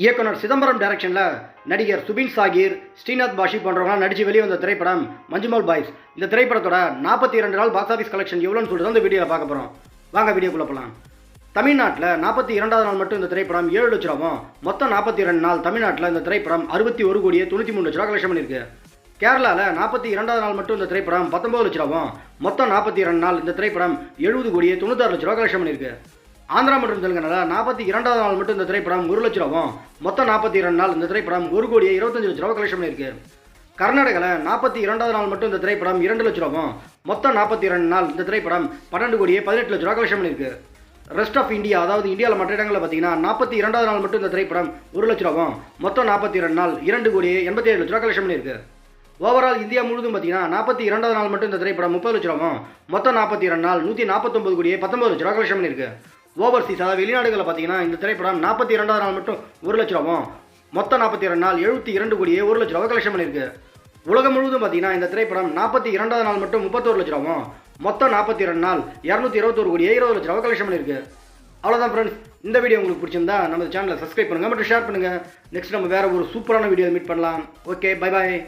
இயக்குனர் சிதம்பரம் டைரக்ஷனில் நடிகர் சுபின் சாகீர், ஸ்ரீநாத் பாஷி போன்றவங்களாம் நடித்து வெளிவந்த திரைப்படம் மஞ்சுமல் பாய்ஸ். இந்த திரைப்படத்தோட 42 நாள் பாக்ஸ் ஆஃபீஸ் கலெக்ஷன் எவ்வளோன்னு சொல்லிட்டு இந்த வீடியோவில் பார்க்க போகிறோம். வாங்க வீடியோக்குள்ளே போகலாம். தமிழ்நாட்டில் 42வது நாள் மட்டும் இந்த திரைப்படம் 7 லட்ச ரூபாவும், மொத்தம் 42 நாள் தமிழ்நாட்டில் இந்த திரைப்படம் 61 கோடியே 93 லட்ச ரூபா கலெக்ஷன் பண்ணியிருக்கு. கேரளாவில் 42வது நாள் மட்டும் இந்த திரைப்படம் 19 லட்ச ரூபாவும், மொத்தம் 42 நாள் இந்த திரைப்படம் 70 கோடியே 96 லட்ச ரூபா கலெக்ஷன் பண்ணியிருக்கு. ஆந்திரா மற்றும் தெலுங்கானால 42வது நாள் மட்டும் இந்த திரைப்படம் 1 லட்ச ரூபாவும், மொத்தம் 42 நாள் இந்த திரைப்படம் 1 கோடியே 25 லட்ச ரூபா கலெக்ஷன் பண்ணியிருக்கு. கர்நாடகாவில் 42வது நாள் மட்டும் இந்த திரைப்படம் 2 லட்ச ரூபாவும், மொத்தம் 42 நாள் இந்த திரைப்படம் 12 கோடியே 18 லட்ச ரூபா கலெக்ஷன் பண்ணியிருக்கு. ரெஸ்ட் ஆஃப் இந்தியா, அதாவது இந்தியாவில் மற்ற இடங்களில் பார்த்தீங்கன்னா 42வது நாள் மட்டும் இந்த திரைப்படம் 1 லட்ச ரூபாவும், மொத்தம் 42 நாள் 2 கோடியே 87 லட்ச ரூபா கலெக்ஷன் பண்ணியிருக்கு. ஓவரால் இந்தியா முழுதும் பார்த்தீங்கன்னா 42வது நாள் மட்டும் இந்த திரைப்படம் 30 லட்ச ரூபாவும், மொத்தம் 42 நாள் 149 கோடியே 19 லட்ச ரூபா கலெக்ஷன் பண்ணியிருக்கு. ஓவர்சீஸ், அதாவது வெளிநாடுகளில் பார்த்தீங்கன்னா இந்த திரைப்படம் 42வது நாள் மட்டும் 1 லட்ச ரூபாவும், மொத்தம் 42 நாள் 72 கோடியே 1 லட்ச ரூபா கலெக்ஷன் பண்ணியிருக்கு. உலகம் முழுவதும் பார்த்தீங்கன்னா இந்த திரைப்படம் 42வது நாள் மட்டும் 31 லட்ச ரூபாவும், மொத்தம் 42 நாள் 221 கோடியே 20 லட்ச ரூபா கலெக்ஷன் பண்ணியிருக்கு. அவ்வளோதான் ஃப்ரெண்ட்ஸ், இந்த வீடியோ உங்களுக்கு பிடிச்சிருந்தா நம்ம சேனலை சப்ஸ்கிரைப் பண்ணுங்கள் மற்றும் ஷேர் பண்ணுங்கள். நெக்ஸ்ட் நம்ம வேறு ஒரு சூப்பரான வீடியோ மீட் பண்ணலாம். Okay, bye bye.